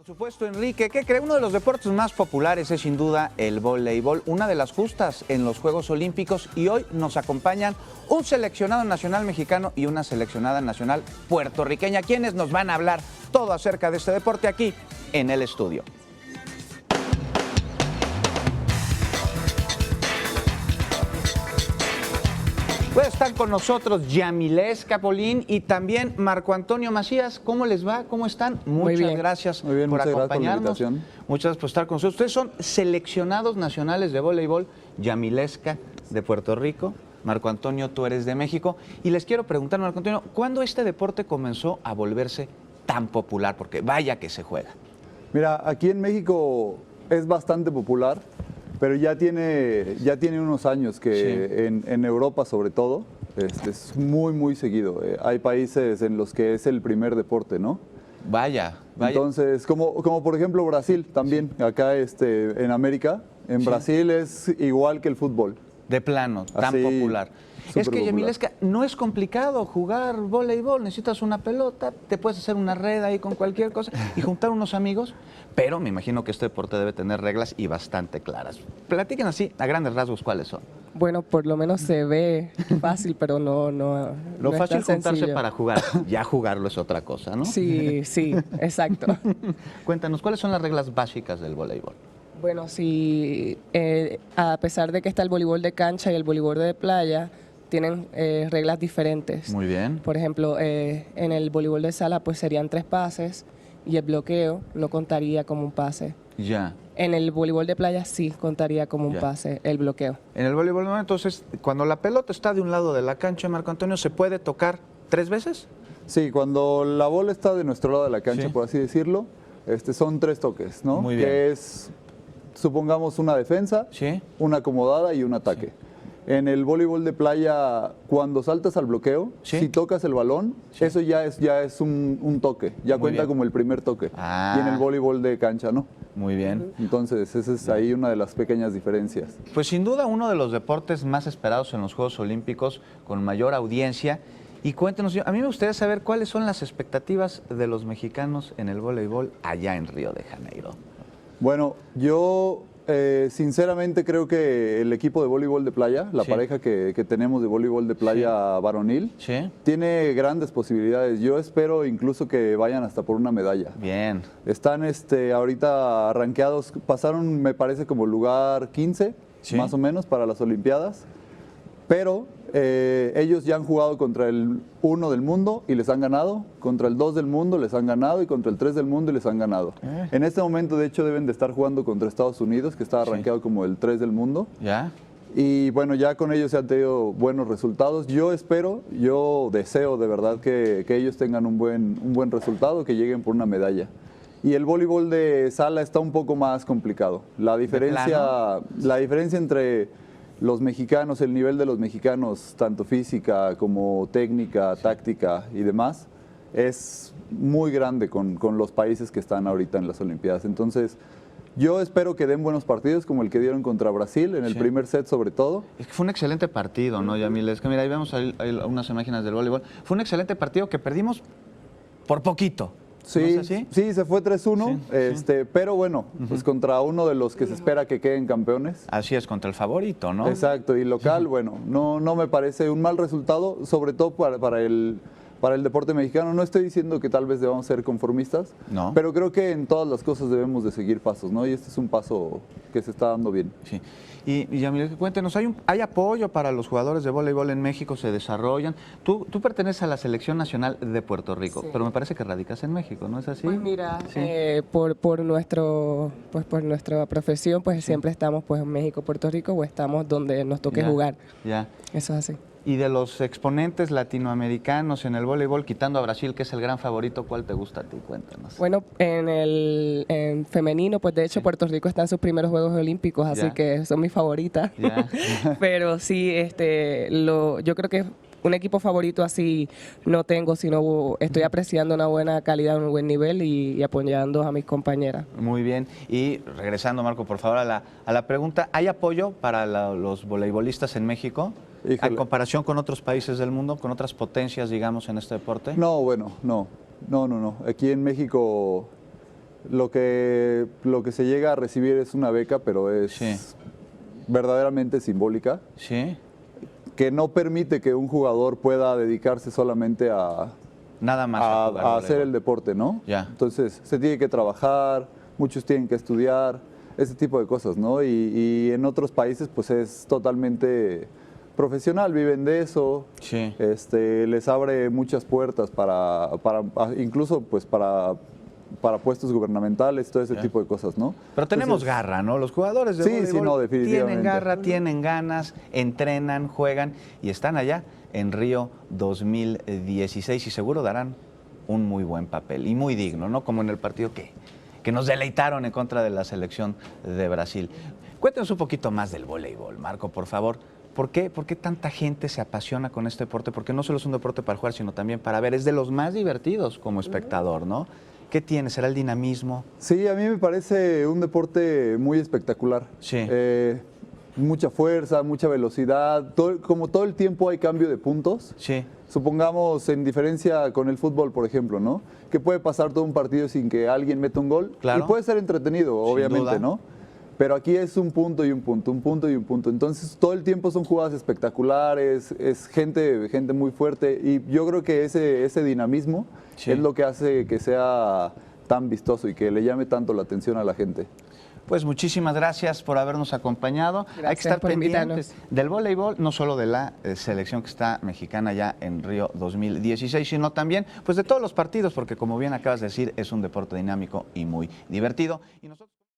Por supuesto, Enrique, ¿qué cree? Uno de los deportes más populares es sin duda el voleibol, una de las justas en los Juegos Olímpicos, y hoy nos acompañan un seleccionado nacional mexicano y una seleccionada nacional puertorriqueña, quienes nos van a hablar todo acerca de este deporte aquí en el estudio. Pues están con nosotros Yamilés Capolín y también Marco Antonio Macías. ¿Cómo les va? ¿Cómo están? Muchas gracias por acompañarnos. Muchas gracias por estar con nosotros. Ustedes son seleccionados nacionales de voleibol. Yamilesca de Puerto Rico, Marco Antonio, tú eres de México. Y les quiero preguntar, Marco Antonio, ¿cuándo este deporte comenzó a volverse tan popular? Porque vaya que se juega. Mira, aquí en México es bastante popular, pero ya tiene unos años que sí. en Europa sobre todo es muy seguido. Hay países en los que es el primer deporte, ¿no? Vaya. Entonces, como por ejemplo Brasil también, sí. Acá en América, en Brasil es igual que el fútbol. De plano, tan así, popular. Es que, Yamilesca, no es complicado jugar voleibol, necesitas una pelota, te puedes hacer una red ahí con cualquier cosa y juntar unos amigos, pero me imagino que este deporte debe tener reglas y bastante claras. Platiquen así, a grandes rasgos, ¿cuáles son? Bueno, por lo menos se ve fácil, pero no Lo fácil es tan juntarse sencillo. Para jugar, ya jugarlo es otra cosa, ¿no? Sí, exacto. Cuéntanos, ¿cuáles son las reglas básicas del voleibol? Bueno, sí, a pesar de que está el voleibol de cancha y el voleibol de playa, tienen reglas diferentes. Muy bien. Por ejemplo, en el voleibol de sala pues serían 3 pases y el bloqueo no contaría como un pase. Ya. En el voleibol de playa sí contaría como un pase, el bloqueo. En el voleibol, entonces, cuando la pelota está de un lado de la cancha, Marco Antonio, ¿se puede tocar 3 veces? Sí, cuando la bola está de nuestro lado de la cancha, por así decirlo, son 3 toques, ¿no? Muy bien. Que es, supongamos, una defensa, una acomodada y un ataque. Sí. En el voleibol de playa, cuando saltas al bloqueo, si tocas el balón, eso ya es un toque, ya muy cuenta bien. Como el primer toque. Y en el voleibol de cancha, ¿no? Muy bien. Entonces, esa es ahí una de las pequeñas diferencias. Pues sin duda uno de los deportes más esperados en los Juegos Olímpicos, con mayor audiencia. Y cuéntenos, a mí me gustaría saber cuáles son las expectativas de los mexicanos en el voleibol allá en Río de Janeiro. Bueno, yo sinceramente creo que el equipo de voleibol de playa, la pareja que tenemos de voleibol de playa varonil, tiene grandes posibilidades. Yo espero incluso que vayan hasta por una medalla. Bien. Están ahorita rankeados, pasaron me parece como lugar 15, más o menos, para las Olimpiadas, pero ellos ya han jugado contra el 1 del mundo y les han ganado, contra el 2 del mundo les han ganado y contra el 3 del mundo y les han ganado. En este momento, de hecho, deben de estar jugando contra Estados Unidos, que está rankeado como el 3 del mundo. Y bueno, ya con ellos se han tenido buenos resultados. Yo deseo de verdad que ellos tengan un buen resultado, que lleguen por una medalla. Y el voleibol de sala está un poco más complicado. La diferencia entre los mexicanos, el nivel de los mexicanos, tanto física como técnica, táctica y demás, es muy grande con los países que están ahorita en las Olimpiadas. Entonces, yo espero que den buenos partidos como el que dieron contra Brasil, en el primer set sobre todo. Es que fue un excelente partido, ¿no, Yamil? Es que mira, ahí vemos ahí unas imágenes del voleibol. Fue un excelente partido que perdimos por poquito. Sí, ¿no es así? Sí, se fue 3-1, pero bueno, pues contra uno de los que se espera que queden campeones. Así es, contra el favorito, ¿no? Exacto, y local, bueno, no me parece un mal resultado, sobre todo para el deporte mexicano. No estoy diciendo que tal vez debamos ser conformistas, pero creo que en todas las cosas debemos de seguir pasos, ¿no? Y este es un paso que se está dando bien. Sí. Y Yamil, cuéntenos, ¿hay apoyo para los jugadores de voleibol en México? ¿Se desarrollan? Tú perteneces a la Selección Nacional de Puerto Rico, pero me parece que radicas en México, ¿no es así? Pues mira, por nuestra profesión, pues siempre estamos pues en México, Puerto Rico, o estamos donde nos toque jugar. Eso es así. Y de los exponentes latinoamericanos en el voleibol, quitando a Brasil, que es el gran favorito, ¿cuál te gusta a ti? Cuéntanos. Bueno, en femenino, pues de hecho Puerto Rico está en sus primeros Juegos Olímpicos, así que son mis favoritas. Pero sí, yo creo que un equipo favorito así no tengo, sino estoy apreciando una buena calidad, un buen nivel y apoyando a mis compañeras. Muy bien. Y regresando, Marco, por favor, a la pregunta, ¿hay apoyo para los voleibolistas en México? ¿En comparación con otros países del mundo, con otras potencias, digamos, en este deporte? No, bueno, no. Aquí en México Lo que se llega a recibir es una beca, pero es verdaderamente simbólica. Sí. Que no permite que un jugador pueda dedicarse solamente a nada más a hacer el deporte, ¿no? Ya. Entonces, se tiene que trabajar, muchos tienen que estudiar, ese tipo de cosas, ¿no? Y en otros países, pues es totalmente profesional, viven de eso. Sí. Les abre muchas puertas para incluso, pues, para puestos gubernamentales, todo ese tipo de cosas, ¿no? Pero tenemos garra, ¿no? Los jugadores de voleibol tienen garra, tienen ganas, entrenan, juegan y están allá en Río 2016 y seguro darán un muy buen papel y muy digno, ¿no? Como en el partido que nos deleitaron en contra de la selección de Brasil. Cuéntenos un poquito más del voleibol, Marco, por favor. ¿Por qué tanta gente se apasiona con este deporte? Porque no solo es un deporte para jugar, sino también para ver. Es de los más divertidos como espectador, ¿no? ¿Qué tiene? ¿Será el dinamismo? Sí, a mí me parece un deporte muy espectacular. Sí. Mucha fuerza, mucha velocidad. Como todo el tiempo hay cambio de puntos. Sí. Supongamos, en diferencia con el fútbol, por ejemplo, ¿no? Que puede pasar todo un partido sin que alguien meta un gol. Claro. Y puede ser entretenido, obviamente, ¿no? Pero aquí es un punto y un punto, un punto y un punto. Entonces, todo el tiempo son jugadas espectaculares, es gente muy fuerte. Y yo creo que ese dinamismo es lo que hace que sea tan vistoso y que le llame tanto la atención a la gente. Pues muchísimas gracias por habernos acompañado. Gracias. Hay que estar pendientes del voleibol, no solo de la selección que está mexicana ya en Río 2016, sino también pues de todos los partidos, porque como bien acabas de decir, es un deporte dinámico y muy divertido. Y nosotros